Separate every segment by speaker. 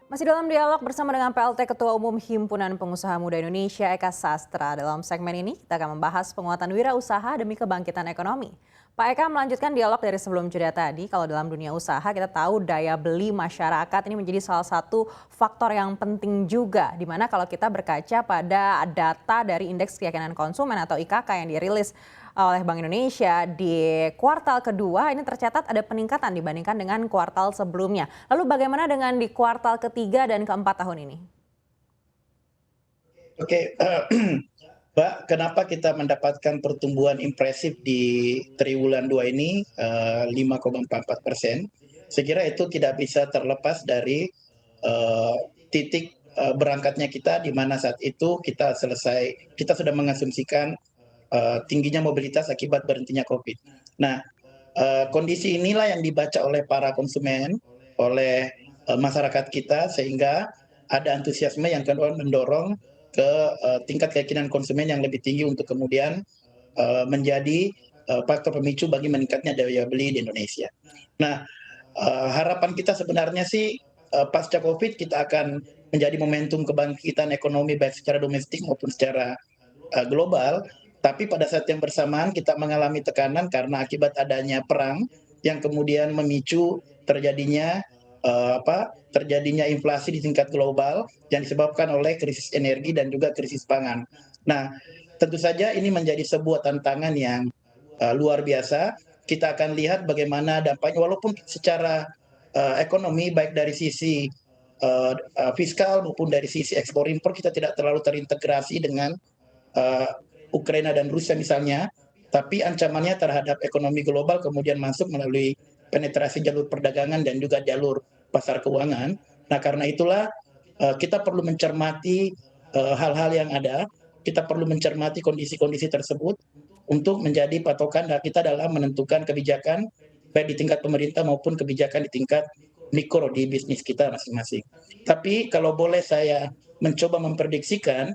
Speaker 1: Masih dalam dialog bersama dengan PLT Ketua Umum Himpunan Pengusaha Muda Indonesia Eka Sastra. Dalam segmen ini kita akan membahas penguatan wirausaha demi kebangkitan ekonomi. Pak Eka melanjutkan dialog dari sebelum jeda tadi. Kalau dalam dunia usaha kita tahu daya beli masyarakat ini menjadi salah satu faktor yang penting juga. Dimana kalau kita berkaca pada data dari Indeks Keyakinan Konsumen atau IKK yang dirilis oleh Bank Indonesia di kuartal kedua ini tercatat ada peningkatan dibandingkan dengan kuartal sebelumnya. Lalu bagaimana dengan di kuartal ketiga dan keempat tahun ini?
Speaker 2: Oke, Mbak, kenapa kita mendapatkan pertumbuhan impresif di triwulan 2 ini 5,44%? Saya kira itu tidak bisa terlepas dari titik berangkatnya kita, di mana saat itu kita sudah mengasumsikan tingginya mobilitas akibat berhentinya COVID. Nah, kondisi inilah yang dibaca oleh para konsumen, oleh masyarakat kita, sehingga ada antusiasme yang kedua mendorong ke tingkat keyakinan konsumen yang lebih tinggi untuk kemudian menjadi faktor pemicu bagi meningkatnya daya beli di Indonesia. Nah, harapan kita sebenarnya sih pasca COVID kita akan menjadi momentum kebangkitan ekonomi baik secara domestik maupun secara global, tapi pada saat yang bersamaan kita mengalami tekanan karena akibat adanya perang yang kemudian memicu terjadinya terjadinya inflasi di tingkat global yang disebabkan oleh krisis energi dan juga krisis pangan. Nah, tentu saja ini menjadi sebuah tantangan yang luar biasa. Kita akan lihat bagaimana dampaknya, walaupun secara ekonomi baik dari sisi fiskal maupun dari sisi ekspor impor kita tidak terlalu terintegrasi dengan uh, Ukraina dan Rusia misalnya, tapi ancamannya terhadap ekonomi global kemudian masuk melalui penetrasi jalur perdagangan dan juga jalur pasar keuangan. Nah, karena itulah kita perlu mencermati hal-hal yang ada, kita perlu mencermati kondisi-kondisi tersebut untuk menjadi patokan kita dalam menentukan kebijakan baik di tingkat pemerintah maupun kebijakan di tingkat mikro di bisnis kita masing-masing. Tapi kalau boleh saya mencoba memprediksikan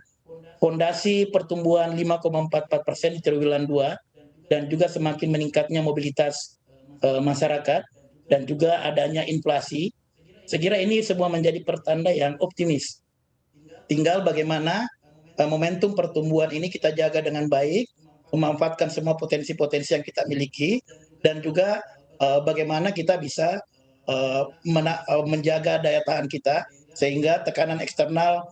Speaker 2: fondasi pertumbuhan 5,44% di triwulan 2 dan juga semakin meningkatnya mobilitas masyarakat dan juga adanya inflasi, saya kira ini semua menjadi pertanda yang optimis. Tinggal bagaimana momentum pertumbuhan ini kita jaga dengan baik, memanfaatkan semua potensi-potensi yang kita miliki, dan juga bagaimana kita bisa menjaga daya tahan kita sehingga tekanan eksternal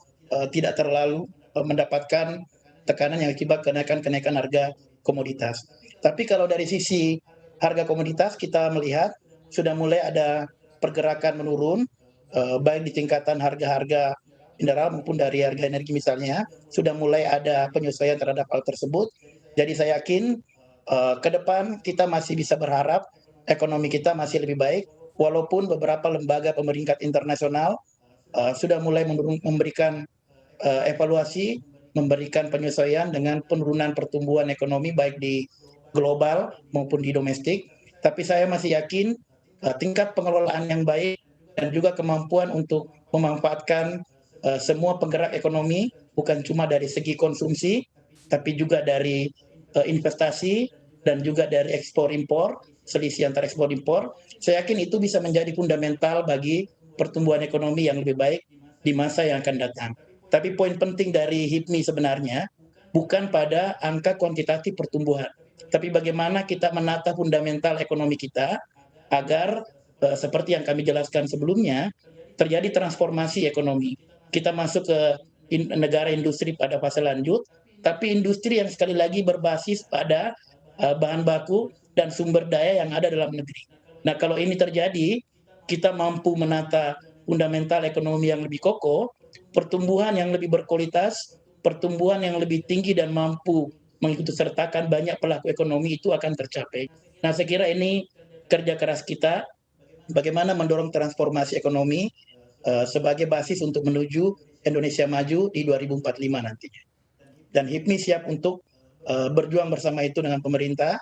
Speaker 2: tidak terlalu mendapatkan tekanan yang akibat kenaikan harga komoditas. Tapi kalau dari sisi harga komoditas kita melihat sudah mulai ada pergerakan menurun, baik di tingkatan harga-harga mineral maupun dari harga energi misalnya, sudah mulai ada penyesuaian terhadap hal tersebut. Jadi saya yakin ke depan kita masih bisa berharap ekonomi kita masih lebih baik, walaupun beberapa lembaga pemeringkat internasional sudah mulai memberikan evaluasi, memberikan penyesuaian dengan penurunan pertumbuhan ekonomi baik di global maupun di domestik. Tapi saya masih yakin tingkat pengelolaan yang baik dan juga kemampuan untuk memanfaatkan semua penggerak ekonomi bukan cuma dari segi konsumsi, tapi juga dari investasi dan juga dari ekspor impor, selisih antara ekspor impor. Saya yakin itu bisa menjadi fundamental bagi pertumbuhan ekonomi yang lebih baik di masa yang akan datang. Tapi poin penting dari HIPMI sebenarnya bukan pada angka kuantitatif pertumbuhan, tapi bagaimana kita menata fundamental ekonomi kita agar seperti yang kami jelaskan sebelumnya terjadi transformasi ekonomi. Kita masuk ke negara industri pada fase lanjut, tapi industri yang sekali lagi berbasis pada bahan baku dan sumber daya yang ada dalam negeri. Nah, kalau ini terjadi, kita mampu menata fundamental ekonomi yang lebih kokoh, pertumbuhan yang lebih berkualitas, pertumbuhan yang lebih tinggi dan mampu mengikut sertakan banyak pelaku ekonomi itu akan tercapai. Nah, saya kira ini kerja keras kita, bagaimana mendorong transformasi ekonomi sebagai basis untuk menuju Indonesia maju di 2045 nantinya. Dan HIPMI siap untuk berjuang bersama itu dengan pemerintah,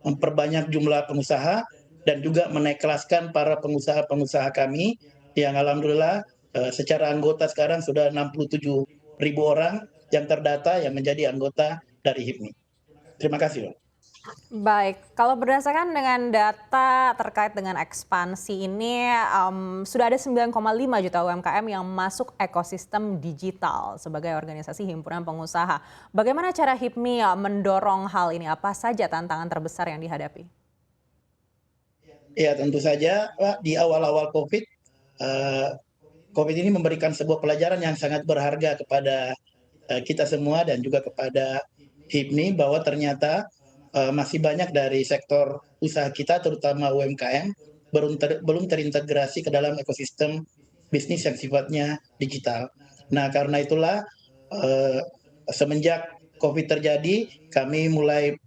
Speaker 2: memperbanyak jumlah pengusaha, dan juga menaik kelaskan para pengusaha-pengusaha kami yang alhamdulillah secara anggota sekarang sudah 67.000 orang yang terdata yang menjadi anggota dari HIPMI. Terima kasih, Pak.
Speaker 1: Baik, kalau berdasarkan dengan data terkait dengan ekspansi ini, sudah ada 9,5 juta UMKM yang masuk ekosistem digital sebagai organisasi himpunan pengusaha. Bagaimana cara HIPMI mendorong hal ini? Apa saja tantangan terbesar yang dihadapi?
Speaker 2: Ya tentu saja Pak, di awal-awal COVID, eh, COVID ini memberikan sebuah pelajaran yang sangat berharga kepada kita semua dan juga kepada HIPMI bahwa ternyata masih banyak dari sektor usaha kita terutama UMKM belum terintegrasi ke dalam ekosistem bisnis yang sifatnya digital. Nah, karena itulah eh, semenjak COVID terjadi, kami mulai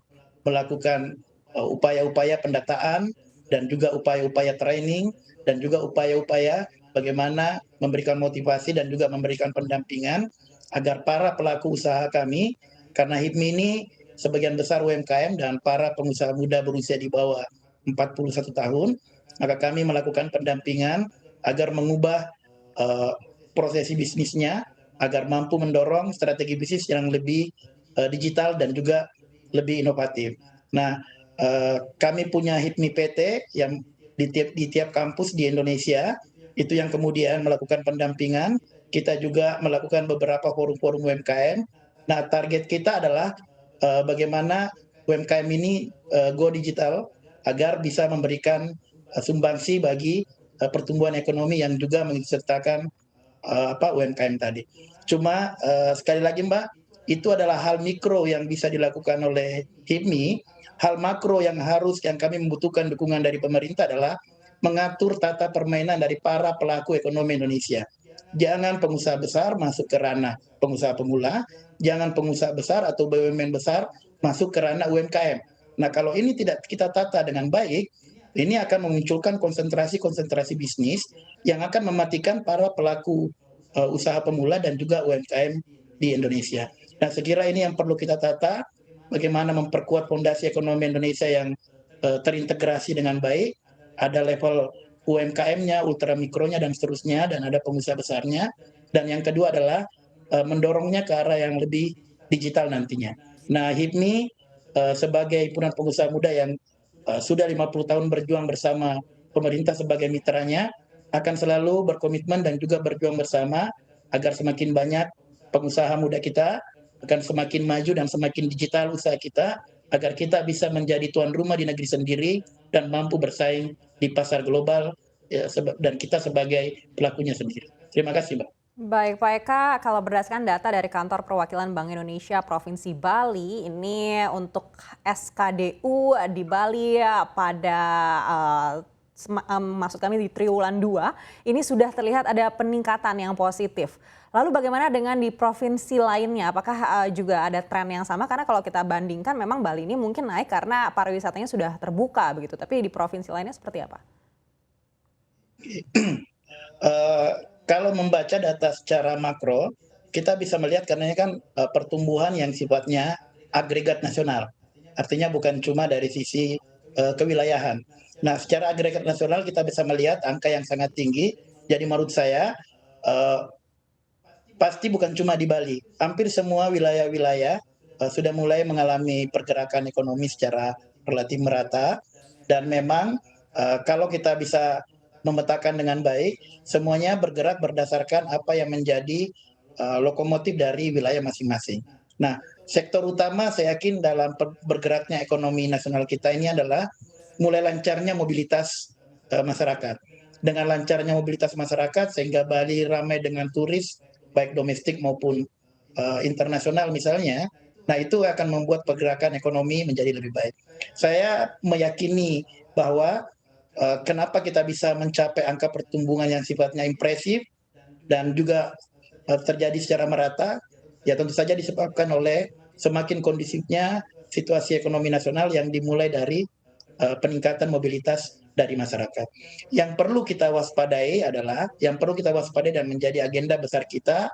Speaker 2: melakukan upaya-upaya pendataan dan juga upaya-upaya training dan juga upaya-upaya bagaimana memberikan motivasi dan juga memberikan pendampingan agar para pelaku usaha kami, karena HIPMI ini sebagian besar UMKM dan para pengusaha muda berusia di bawah 41 tahun, maka kami melakukan pendampingan agar mengubah uh, prosesi bisnisnya, agar mampu mendorong strategi bisnis yang lebih digital dan juga lebih inovatif. Nah, kami punya HIPMI PT yang di tiap kampus di Indonesia, itu yang kemudian melakukan pendampingan. Kita juga melakukan beberapa forum-forum UMKM. Nah, target kita adalah bagaimana UMKM ini go digital agar bisa memberikan sumbangsi bagi pertumbuhan ekonomi yang juga mengikutsertakan UMKM tadi. Cuma sekali lagi Mbak, itu adalah hal mikro yang bisa dilakukan oleh HIPMI. Hal makro yang kami membutuhkan dukungan dari pemerintah adalah mengatur tata permainan dari para pelaku ekonomi Indonesia. Jangan pengusaha besar masuk ke ranah pengusaha pemula, jangan pengusaha besar atau BUMN besar masuk ke ranah UMKM. Nah, kalau ini tidak kita tata dengan baik, ini akan memunculkan konsentrasi-konsentrasi bisnis yang akan mematikan para pelaku usaha pemula dan juga UMKM di Indonesia. Nah, sekira ini yang perlu kita tata, bagaimana memperkuat fondasi ekonomi Indonesia yang terintegrasi dengan baik, ada level UMKM-nya, ultramikronya, dan seterusnya, dan ada pengusaha besarnya. Dan yang kedua adalah mendorongnya ke arah yang lebih digital nantinya. Nah, HIPMI sebagai himpunan pengusaha muda yang sudah 50 tahun berjuang bersama pemerintah sebagai mitranya, akan selalu berkomitmen dan juga berjuang bersama agar semakin banyak pengusaha muda kita akan semakin maju dan semakin digital usaha kita, agar kita bisa menjadi tuan rumah di negeri sendiri dan mampu bersaing di pasar global ya, dan kita sebagai pelakunya sendiri. Terima kasih, Mbak.
Speaker 1: Baik, Pak Eka, kalau berdasarkan data dari Kantor Perwakilan Bank Indonesia Provinsi Bali, ini untuk SKDU di Bali pada maksud kami di triwulan 2, ini sudah terlihat ada peningkatan yang positif. Lalu bagaimana dengan di provinsi lainnya? Apakah juga ada tren yang sama? Karena kalau kita bandingkan memang Bali ini mungkin naik karena pariwisatanya sudah terbuka begitu. Tapi di provinsi lainnya seperti apa?
Speaker 2: Kalau membaca data secara makro, kita bisa melihat karena ini kan pertumbuhan yang sifatnya agregat nasional. Artinya bukan cuma dari sisi kewilayahan. Nah, secara agregat nasional kita bisa melihat angka yang sangat tinggi. Jadi menurut saya pasti bukan cuma di Bali. Hampir semua wilayah-wilayah sudah mulai mengalami pergerakan ekonomi secara relatif merata. Dan memang kalau kita bisa memetakan dengan baik, semuanya bergerak berdasarkan apa yang menjadi lokomotif dari wilayah masing-masing. Nah, sektor utama saya yakin dalam bergeraknya ekonomi nasional kita ini adalah mulai lancarnya mobilitas masyarakat. Dengan lancarnya mobilitas masyarakat sehingga Bali ramai dengan turis baik domestik maupun internasional misalnya. Nah, itu akan membuat pergerakan ekonomi menjadi lebih baik. Saya meyakini bahwa kenapa kita bisa mencapai angka pertumbuhan yang sifatnya impresif dan juga terjadi secara merata, ya tentu saja disebabkan oleh semakin kondusifnya situasi ekonomi nasional yang dimulai dari peningkatan mobilitas dari masyarakat. Yang perlu kita waspadai adalah, yang perlu kita waspadai dan menjadi agenda besar kita,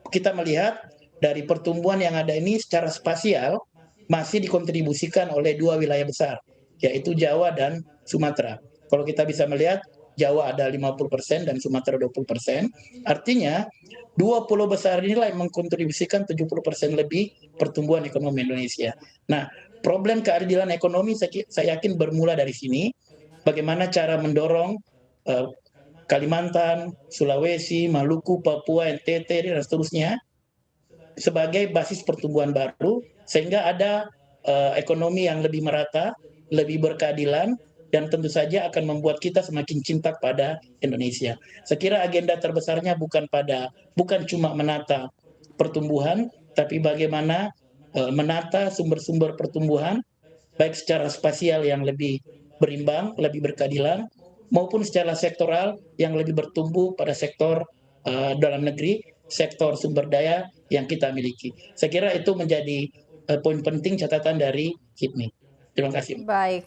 Speaker 2: kita melihat dari pertumbuhan yang ada ini secara spasial masih dikontribusikan oleh dua wilayah besar, yaitu Jawa dan Sumatera. Kalau kita bisa melihat Jawa ada 50% dan Sumatera 20%, artinya dua pulau besar inilah yang mengkontribusikan 70% lebih pertumbuhan ekonomi Indonesia. Nah, problem keadilan ekonomi saya yakin bermula dari sini. Bagaimana cara mendorong uh, Kalimantan, Sulawesi, Maluku, Papua, NTT dan seterusnya sebagai basis pertumbuhan baru sehingga ada ekonomi yang lebih merata, lebih berkeadilan dan tentu saja akan membuat kita semakin cinta pada Indonesia. Saya kira agenda terbesarnya bukan cuma menata pertumbuhan, tapi bagaimana menata sumber-sumber pertumbuhan baik secara spasial yang lebih berimbang, lebih berkeadilan, maupun secara sektoral yang lebih bertumbuh pada sektor dalam negeri, sektor sumber daya yang kita miliki. Saya kira itu menjadi poin penting catatan dari HIPMI. Terima kasih.
Speaker 1: Baik,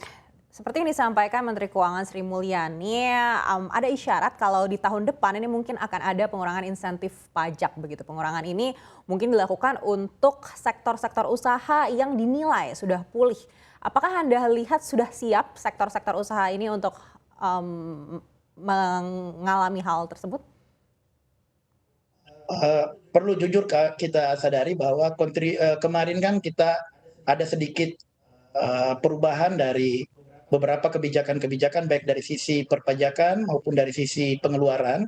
Speaker 1: seperti yang disampaikan Menteri Keuangan Sri Mulyani, ada isyarat kalau di tahun depan ini mungkin akan ada pengurangan insentif pajak begitu. Pengurangan ini mungkin dilakukan untuk sektor-sektor usaha yang dinilai sudah pulih. Apakah Anda lihat sudah siap sektor-sektor usaha ini untuk mengalami hal tersebut?
Speaker 2: Perlu jujur kita sadari bahwa kemarin kan kita ada sedikit perubahan dari beberapa kebijakan-kebijakan baik dari sisi perpajakan maupun dari sisi pengeluaran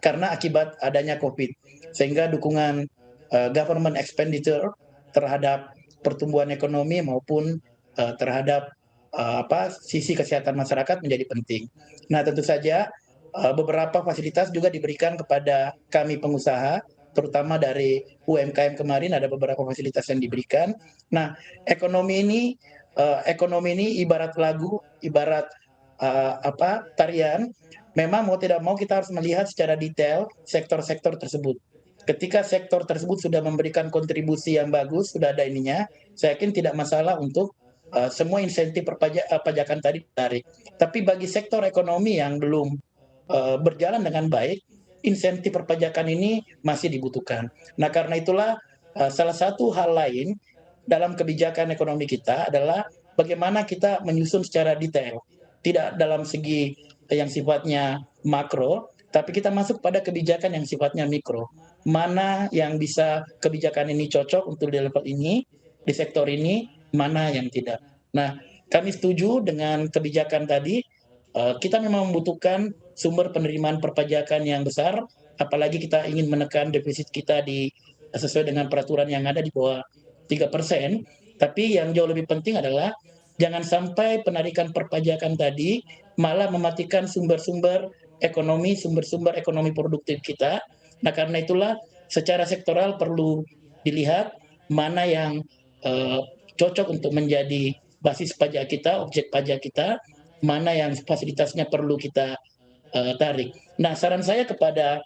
Speaker 2: karena akibat adanya COVID. Sehingga dukungan government expenditure terhadap pertumbuhan ekonomi maupun terhadap sisi kesehatan masyarakat menjadi penting. Nah, tentu saja beberapa fasilitas juga diberikan kepada kami pengusaha, terutama dari UMKM kemarin ada beberapa fasilitas yang diberikan. Nah, ekonomi ini ibarat lagu, ibarat tarian. Memang mau tidak mau kita harus melihat secara detail sektor-sektor tersebut. Ketika sektor tersebut sudah memberikan kontribusi yang bagus, sudah ada ininya, saya yakin tidak masalah untuk semua insentif pajakan tadi ditarik. Tapi bagi sektor ekonomi yang belum berjalan dengan baik, insentif perpajakan ini masih dibutuhkan. Nah, karena itulah salah satu hal lain dalam kebijakan ekonomi kita adalah bagaimana kita menyusun secara detail. Tidak dalam segi yang sifatnya makro, tapi kita masuk pada kebijakan yang sifatnya mikro. Mana yang bisa kebijakan ini cocok untuk di level ini, di sektor ini, mana yang tidak. Nah, kami setuju dengan kebijakan tadi. Kita memang membutuhkan sumber penerimaan perpajakan yang besar, apalagi kita ingin menekan defisit kita sesuai dengan peraturan yang ada di bawah 3%. Tapi yang jauh lebih penting adalah jangan sampai penarikan perpajakan tadi malah mematikan sumber-sumber ekonomi produktif kita. Nah, karena itulah secara sektoral perlu dilihat mana yang cocok untuk menjadi basis pajak kita, objek pajak kita, mana yang fasilitasnya perlu kita tarik. Nah, saran saya kepada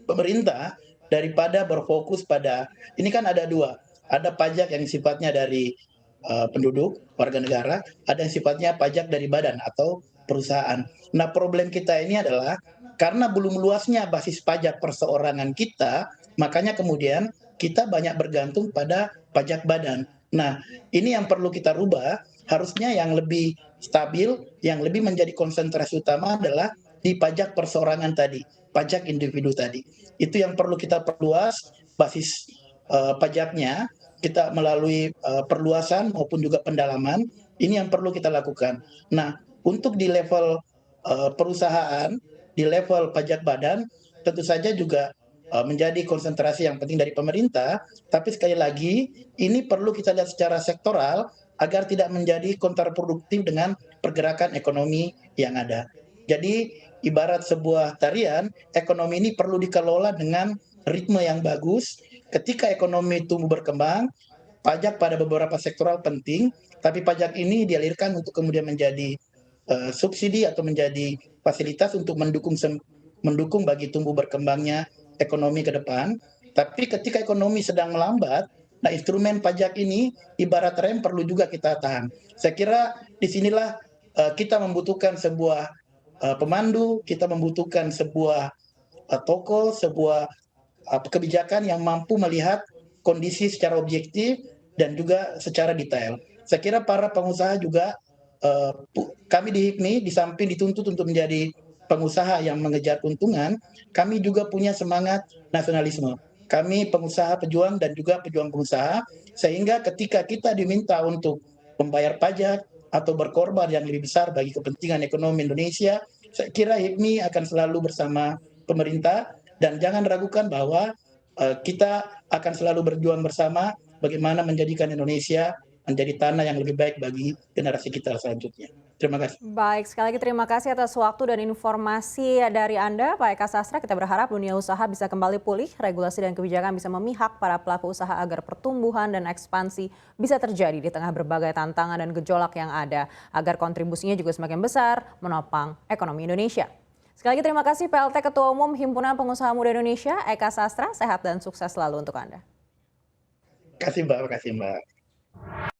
Speaker 2: pemerintah daripada berfokus pada ini kan ada dua, ada pajak yang sifatnya dari penduduk warga negara, ada yang sifatnya pajak dari badan atau perusahaan. Nah, problem kita ini adalah karena belum luasnya basis pajak perseorangan kita, makanya kemudian kita banyak bergantung pada pajak badan. Nah, ini yang perlu kita rubah. Harusnya yang lebih stabil, yang lebih menjadi konsentrasi utama adalah di pajak perseorangan tadi, pajak individu tadi. Itu yang perlu kita perluas basis pajaknya, kita melalui perluasan maupun juga pendalaman, ini yang perlu kita lakukan. Nah, untuk di level perusahaan, di level pajak badan, tentu saja juga menjadi konsentrasi yang penting dari pemerintah, tapi sekali lagi ini perlu kita lihat secara sektoral agar tidak menjadi kontraproduktif dengan pergerakan ekonomi yang ada. Jadi ibarat sebuah tarian, ekonomi ini perlu dikelola dengan ritme yang bagus. Ketika ekonomi tumbuh berkembang, pajak pada beberapa sektoral penting, tapi pajak ini dialirkan untuk kemudian menjadi subsidi atau menjadi fasilitas untuk mendukung bagi tumbuh berkembangnya ekonomi ke depan. Tapi ketika ekonomi sedang melambat, nah instrumen pajak ini ibarat rem perlu juga kita tahan. Saya kira disinilah kita membutuhkan sebuah pemandu, kita membutuhkan sebuah toko, sebuah kebijakan yang mampu melihat kondisi secara objektif dan juga secara detail. Saya kira para pengusaha juga, kami di HIPMI di samping dituntut untuk menjadi pengusaha yang mengejar keuntungan, kami juga punya semangat nasionalisme. Kami pengusaha pejuang dan juga pejuang pengusaha, sehingga ketika kita diminta untuk membayar pajak atau berkorban yang lebih besar bagi kepentingan ekonomi Indonesia, saya kira HIPMI akan selalu bersama pemerintah dan jangan ragukan bahwa kita akan selalu berjuang bersama bagaimana menjadikan Indonesia menjadi tanah yang lebih baik bagi generasi kita selanjutnya. Terima kasih.
Speaker 1: Baik, sekali lagi terima kasih atas waktu dan informasi dari Anda, Pak Eka Sastra. Kita berharap dunia usaha bisa kembali pulih, regulasi dan kebijakan bisa memihak para pelaku usaha agar pertumbuhan dan ekspansi bisa terjadi di tengah berbagai tantangan dan gejolak yang ada, agar kontribusinya juga semakin besar menopang ekonomi Indonesia. Sekali lagi terima kasih PLT Ketua Umum Himpunan Pengusaha Muda Indonesia, Eka Sastra. Sehat dan sukses selalu untuk Anda.
Speaker 2: Terima kasih Mbak.